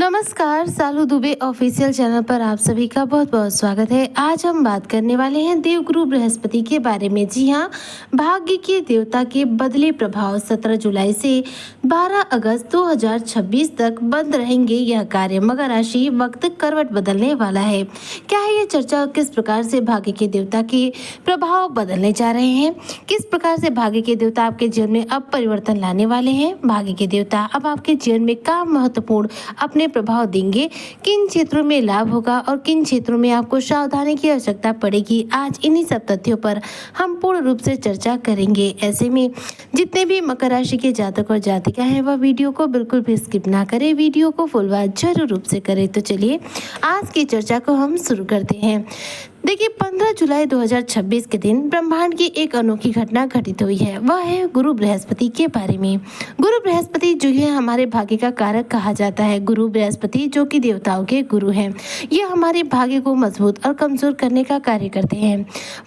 नमस्कार, सालू Dubey official channel पर आप सभी का बहुत बहुत स्वागत है। आज हम बात करने वाले हैं देवगुरु बृहस्पति के बारे में। जी हाँ, भाग्य के देवता के बदले प्रभाव 17 जुलाई से 12 अगस्त 2026 तक बंद रहेंगे यह कार्य। मकर राशि वक्त करवट बदलने वाला है। क्या है ये चर्चा? किस प्रकार से भाग्य के देवता के प्रभाव बदलने जा रहे हैं, किस प्रकार से भाग्य के देवता आपके जीवन में अब परिवर्तन लाने वाले हैं। भाग्य के देवता अब आपके जीवन में क्या महत्वपूर्ण अपने प्रभाव देंगे, किन क्षेत्रों में लाभ होगा और किन क्षेत्रों में आपको सावधानी की आवश्यकता पड़ेगी। आज इन्हीं सब तथ्यों पर हम पूर्ण रूप से चर्चा करेंगे। ऐसे में जितने भी मकर राशि के जातक और जातिका हैं वह वीडियो को बिल्कुल भी स्किप ना करें, वीडियो को फुल वॉच जरूर रूप से करें। तो चलिए आज की चर्चा को हम शुरू करते हैं। देखिए, 15 जुलाई 2026 के दिन ब्रह्मांड की एक अनोखी घटना घटित हुई है। वह है गुरु बृहस्पति के बारे में। गुरु बृहस्पति जो है हमारे भाग्य का कारक कहा जाता है। गुरु बृहस्पति जो कि देवताओं के गुरु हैं, ये हमारे भाग्य को मजबूत और कमजोर करने का कार्य करते हैं।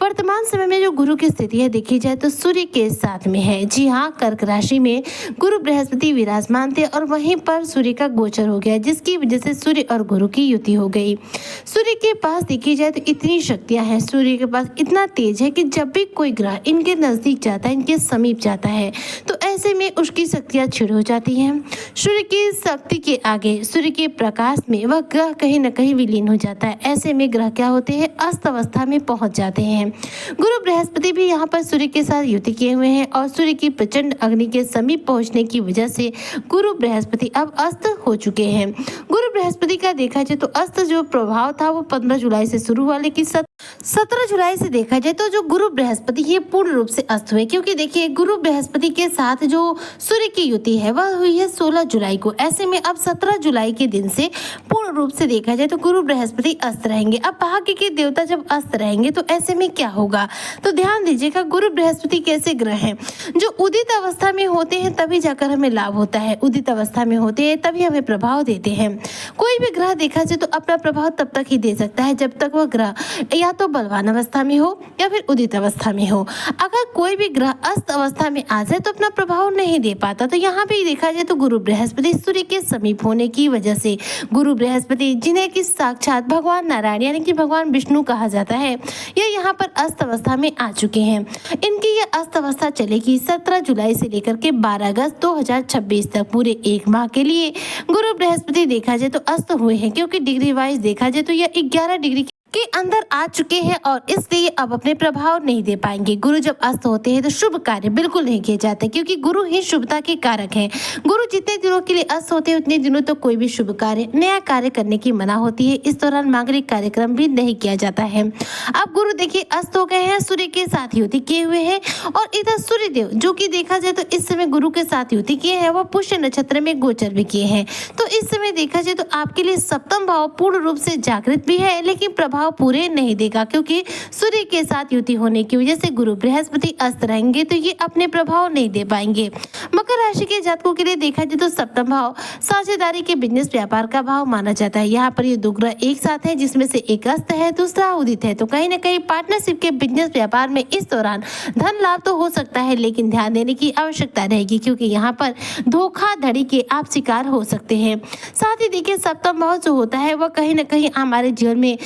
वर्तमान समय में जो गुरु की स्थिति है देखी जाए तो सूर्य के साथ में है। जी हाँ, कर्क राशि में गुरु बृहस्पति विराजमान थे और वहीं पर सूर्य का गोचर हो गया, जिसकी वजह से सूर्य और गुरु की युति हो गई। सूर्य के पास देखी जाए तो इतनी शक्तियां हैं, सूर्य के पास इतना तेज है कि जब भी कोई ग्रह इनके नजदीक जाता है, इनके समीप जाता है, तो ऐसे में उसकी शक्तियां छिड़ हो जाती हैं। सूर्य की शक्ति के आगे, सूर्य के प्रकाश में वह ग्रह कहीं न कहीं विलीन हो जाता है। ऐसे में ग्रह क्या होते हैं, अस्त अवस्था में पहुंच जाते हैं। गुरु बृहस्पति भी यहाँ पर सूर्य के साथ युति किए हुए हैं और सूर्य की प्रचंड अग्नि के समीप पहुंचने की वजह से गुरु बृहस्पति अब अस्त हो चुके हैं। गुरु बृहस्पति का देखा जाए तो अस्त जो प्रभाव था वो 15 जुलाई से शुरू हुआ, लेकिन 17 जुलाई से देखा जाए तो जो गुरु बृहस्पति ये पूर्ण रूप से अस्त हुए, क्योंकि देखिए गुरु बृहस्पति के साथ जो सूर्य की युति है वह हुई है 16 जुलाई को। ऐसे में अब 17 जुलाई के दिन से पूर्ण रूप से देखा जाए तो गुरु बृहस्पति अस्त रहेंगे। अब भाग्य के देवता जब अस्त रहेंगे तो ऐसे में क्या होगा, तो ध्यान दीजिएगा। गुरु बृहस्पति कैसे ग्रह हैं, जो उदित अवस्था में होते हैं तभी जाकर हमें लाभ होता है, उदित अवस्था में होते हैं तभी हमें प्रभाव देते हैं। कोई भी ग्रह देखा जाए तो अपना प्रभाव तब तक ही दे सकता है जब तक वह ग्रह या तो बलवान अवस्था में हो या फिर उदित अवस्था में हो। अगर कोई भी ग्रह अस्त अवस्था में आ जाए तो अपना प्रभाव नहीं दे पाता। तो यहाँ पे देखा जाए तो गुरु बृहस्पति सूर्य के समीप होने की वजह से गुरु बृहस्पति जिन्हें कि साक्षात भगवान नारायण यानी कि भगवान विष्णु कहा जाता है, ये यहाँ पर अस्त अवस्था में आ चुके हैं। इनकी ये अस्त अवस्था चलेगी 17 जुलाई से लेकर के 12 अगस्त 2026 तक, पूरे एक माह के लिए गुरु बृहस्पति देखा जाए तो अस्त हुए हैं, क्योंकि डिग्री वाइज देखा जाए तो यह 11 डिग्री के अंदर आ चुके हैं और इसलिए अब अपने प्रभाव नहीं दे पाएंगे। गुरु जब अस्त होते हैं तो शुभ कार्य बिल्कुल नहीं किए जाते, क्योंकि गुरु ही शुभता के कारक हैं। गुरु जितने दिनों के लिए अस्त होते हैं उतने दिनों तक कोई भी शुभ कार्य, नया कार्य करने की मना होती है। इस दौरान मांगलिक कार्यक्रम भी नहीं किया जाता है। अब गुरु देखिए अस्त हो गए हैं, सूर्य के साथ युति किए हुए हैं और इधर सूर्य देव जो कि देखा जाए तो इस समय गुरु के साथ युति किए हैं, वह पुष्य नक्षत्र में गोचर भी किए हैं। तो इस समय देखा जाए तो आपके लिए सप्तम भाव पूर्ण रूप से जागृत भी है, लेकिन प्रभाव पूरे नहीं देगा, क्योंकि सूर्य के साथ युति होने की वजह से गुरु बृहस्पति अस्त रहेंगे तो ये अपने प्रभाव नहीं दे पाएंगे। मकर राशि के जातकों के लिए देखा जाए तो सप्तम भाव साझेदारी के बिजनेस व्यापार का भाव माना जाता है। यहाँ पर ये दो ग्रह एक साथ है, जिसमें से एक अस्त है दूसरा उदित है। तो कहीं ना कहीं पार्टनरशिप के बिजनेस व्यापार में इस दौरान धन लाभ तो हो सकता है, लेकिन ध्यान देने की आवश्यकता रहेगी, क्योंकि यहाँ पर धोखाधड़ी के आप शिकार हो सकते हैं। साथ ही देखिए सप्तम भाव जो होता है वह कहीं ना कहीं हमारे जीवन में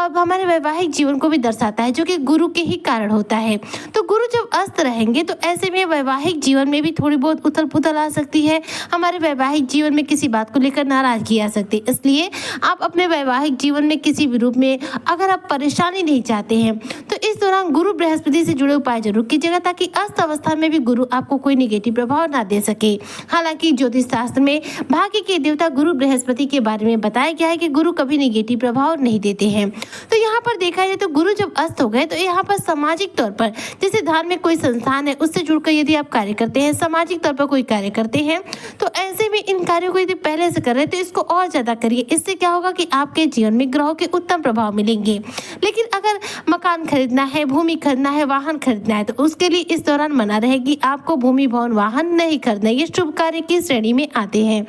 हमारे वैवाहिक जीवन को भी दर्शाता है, जो कि गुरु के ही कारण होता है। तो गुरु जब अस्त रहेंगे तो ऐसे में वैवाहिक जीवन में भी थोड़ी बहुत उथल पुथल आ सकती है। हमारे वैवाहिक जीवन में किसी बात को लेकर नाराजगी आ सकती है। इसलिए आप अपने वैवाहिक जीवन में किसी भी रूप में अगर आप परेशानी नहीं चाहते हैं तो इस दौरान गुरु बृहस्पति से जुड़े उपाय जरूर कीजिएगा, ताकि अस्त अवस्था में भी गुरु आपको कोई निगेटिव प्रभाव ना दे सके। हालांकि ज्योतिष शास्त्र में भाग्य के देवता गुरु बृहस्पति के बारे में बताया गया है कि गुरु कभी निगेटिव प्रभाव नहीं देते हैं। तो यहाँ पर देखा जाए तो गुरु जब अस्त हो गए तो यहाँ पर सामाजिक तौर पर जैसे धार्मिक कोई संस्थान है उससे जुड़कर यदि आप कार्य करते हैं, सामाजिक तौर पर कोई कार्य करते हैं, तो ऐसे में इन कार्यों को यदि पहले से कर रहे हैं तो इसको और ज्यादा करिए। इससे क्या होगा कि आपके जीवन में ग्रहों के उत्तम प्रभाव मिलेंगे। लेकिन अगर मकान खरीदना है, भूमि खरीदना है, वाहन खरीदना है तो उसके लिए इस दौरान मना रहेगी, आपको भूमि भवन वाहन नहीं खरीदना, ये शुभ कार्य की श्रेणी में आते हैं।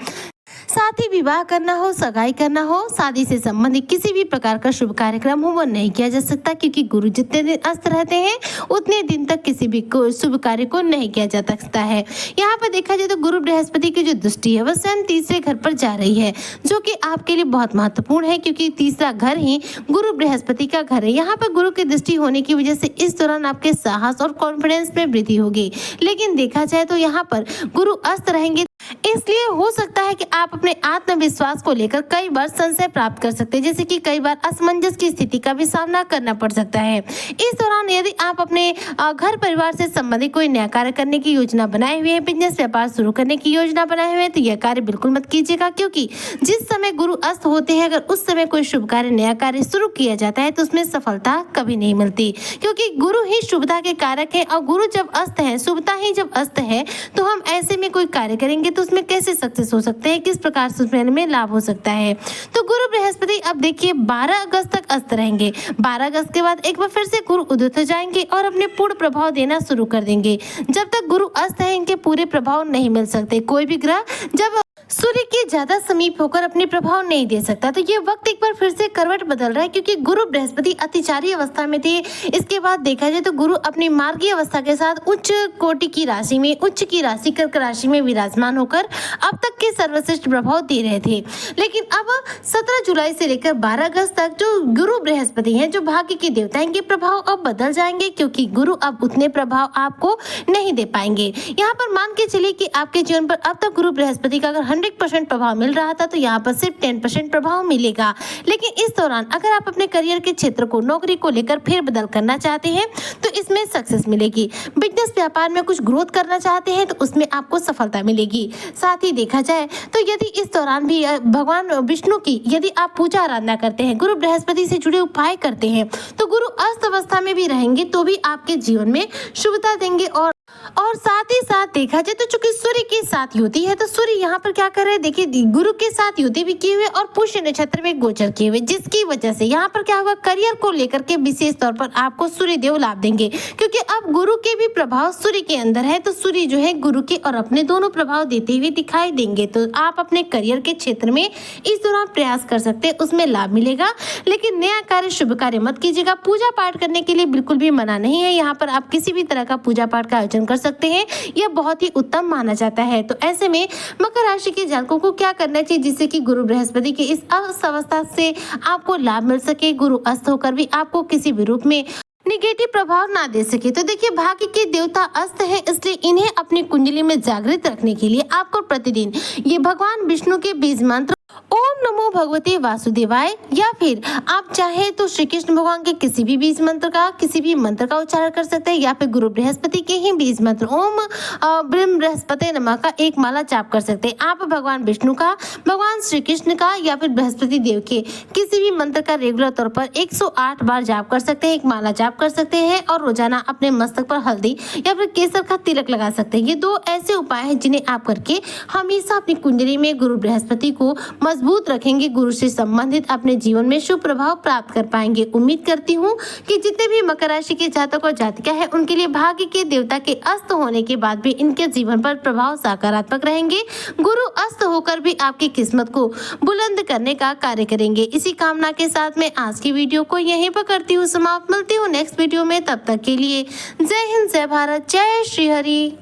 साथ ही विवाह करना हो, सगाई करना हो, शादी से संबंधित किसी भी प्रकार का शुभ कार्यक्रम हो वो नहीं किया जा सकता, क्योंकि गुरु जितने दिन अस्त रहते हैं उतने दिन तक किसी भी शुभ कार्य को नहीं किया जा सकता है। यहाँ पर देखा जाए तो गुरु बृहस्पति की जो दृष्टि है वह स्वयं तीसरे घर पर जा रही है, जो कि आपके लिए बहुत महत्वपूर्ण है, क्योंकि तीसरा घर ही गुरु बृहस्पति का घर है। यहाँ पर गुरु की दृष्टि होने की वजह से इस दौरान आपके साहस और कॉन्फिडेंस में वृद्धि होगी। लेकिन देखा जाए तो यहाँ पर गुरु अस्त रहेंगे, इसलिए हो सकता है कि आप अपने आत्मविश्वास को लेकर कई बार संशय प्राप्त कर सकते हैं, जैसे कि कई बार असमंजस की स्थिति का भी सामना करना पड़ सकता है। इस दौरान यदि आप अपने घर परिवार से संबंधित कोई नया कार्य करने की योजना बनाए हुए हैं, बिजनेस व्यापार शुरू करने की योजना बनाए हुए हैं, तो यह कार्य बिल्कुल मत कीजिएगा, क्योंकि जिस समय गुरु अस्त होते हैं अगर उस समय कोई शुभ कार्य नया कार्य शुरू किया जाता है तो उसमें सफलता कभी नहीं मिलती, क्योंकि गुरु ही शुभता के कारक है। और गुरु जब अस्त है, शुभता ही जब अस्त है, तो हम ऐसे में कोई कार्य करेंगे तो उसमें कैसे सक्सेस हो सकते हैं, किस प्रकार से उसमें लाभ हो सकता है। तो गुरु बृहस्पति अब देखिए 12 अगस्त तक अस्त रहेंगे। 12 अगस्त के बाद एक बार फिर से गुरु उदित हो जाएंगे और अपने पूर्ण प्रभाव देना शुरू कर देंगे। जब तक गुरु अस्त है इनके पूरे प्रभाव नहीं मिल सकते। कोई भी ग्रह जब सूर्य के ज्यादा समीप होकर अपने प्रभाव नहीं दे सकता, तो ये वक्त एक बार फिर से करवट बदल रहा है, क्योंकि गुरु बृहस्पति अतिचारी अवस्था में थे। इसके बाद देखा जाए तो गुरु अपनी मार्गीय अवस्था के साथ उच्च कोटि की राशि में, उच्च की राशि कर्क राशि में विराजमान होकर अब तक के सर्वश्रेष्ठ प्रभाव दे रहे थे। लेकिन अब 17 जुलाई से लेकर 12 अगस्त तक जो गुरु बृहस्पति हैं, जो भाग्य के देवता हैं, इनके प्रभाव अब बदल जाएंगे, क्योंकि गुरु अब उतने प्रभाव आपको नहीं दे पाएंगे। यहाँ पर मान के चलिए कि आपके जीवन पर अब तक गुरु बृहस्पति का अगर 100% प्रभाव मिल रहा था, तो यहाँ पर सिर्फ 10% प्रभाव मिलेगा। लेकिन इस दौरान अगर आप अपने करियर के क्षेत्र को, नौकरी को लेकर फेरबदल करना चाहते हैं तो इसमें सक्सेस मिलेगी। बिजनेस व्यापार में कुछ ग्रोथ करना चाहते हैं तो उसमें आपको सफलता मिलेगी। साथ ही देखा जाए तो यदि इस दौरान भी भगवान विष्णु की यदि आप पूजा आराधना करते हैं, गुरु बृहस्पति से जुड़े उपाय करते हैं, तो गुरु अस्त अवस्था में भी रहेंगे तो भी आपके जीवन में शुभता देंगे। और साथ ही साथ देखा जाए तो चूंकि सूर्य के साथ युति है, तो सूर्य यहाँ पर क्या कर रहे हैं, देखिए गुरु के साथ युति भी किए हुए और पुष्य नक्षत्र में गोचर किए हुए, जिसकी वजह से यहाँ पर क्या होगा, करियर को लेकर के विशेष तौर पर आपको सूर्य देव लाभ देंगे, क्योंकि अब गुरु के भी प्रभाव सूर्य के अंदर है। तो सूर्य जो है गुरु के और अपने दोनों प्रभाव देते हुए दिखाई देंगे। तो आप अपने करियर के क्षेत्र में इस दौरान प्रयास कर सकते हैं, उसमें लाभ मिलेगा। लेकिन नया कार्य, शुभ कार्य मत कीजिएगा। पूजा पाठ करने के लिए बिल्कुल भी मना नहीं है। यहाँ पर आप किसी भी तरह का पूजा पाठ का आयोजन कर सकते हैं, यह बहुत ही उत्तम माना जाता है। तो ऐसे में मकर राशि के जातकों को क्या करना चाहिए, जिससे कि गुरु बृहस्पति की इस अवस्था से आपको लाभ मिल सके, गुरु अस्त होकर भी आपको किसी भी रूप में निगेटिव प्रभाव ना दे सके। तो देखिए भाग्य के देवता अस्त है, इसलिए इन्हें अपनी कुंडली में जागृत रखने के लिए आपको प्रतिदिन ये भगवान विष्णु के बीज मंत्र ओम नमो भगवते वासुदेवाय, या फिर आप चाहे तो श्री कृष्ण भगवान के किसी भी बीज मंत्र का, किसी भी मंत्र का उच्चारण कर सकते हैं, या फिर गुरु बृहस्पति के ही बीज मंत्र ओम ब्रह्म बृहस्पति नमः का एक माला जाप कर सकते हैं। आप भगवान विष्णु का, भगवान श्री कृष्ण का या फिर बृहस्पति देव के किसी भी मंत्र का रेगुलर तौर पर 108 बार जाप कर सकते हैं, एक माला जाप कर सकते हैं, और रोजाना अपने मस्तक पर हल्दी या फिर केसर का तिलक लगा सकते हैं। ये 2 ऐसे उपाय हैं जिन्हें आप करके हमेशा अपनी कुंडली में गुरु बृहस्पति को मजबूत रखेंगे, गुरु से संबंधित अपने जीवन में शुभ प्रभाव प्राप्त कर पाएंगे। उम्मीद करती हूँ कि जितने भी मकर राशि के जातक और जातिका है उनके लिए भाग्य के देवता के अस्त होने के बाद भी इनके जीवन पर प्रभाव सकारात्मक रहेंगे। गुरु अस्त होकर भी आपकी किस्मत को बुलंद करने का कार्य करेंगे। इसी कामना के साथ मैं आज की वीडियो को यहीं पर करती हूँ समाप्त। मिलती हूँ नेक्स्ट वीडियो में, तब तक के लिए जय हिंद, जय भारत, जय श्री हरि।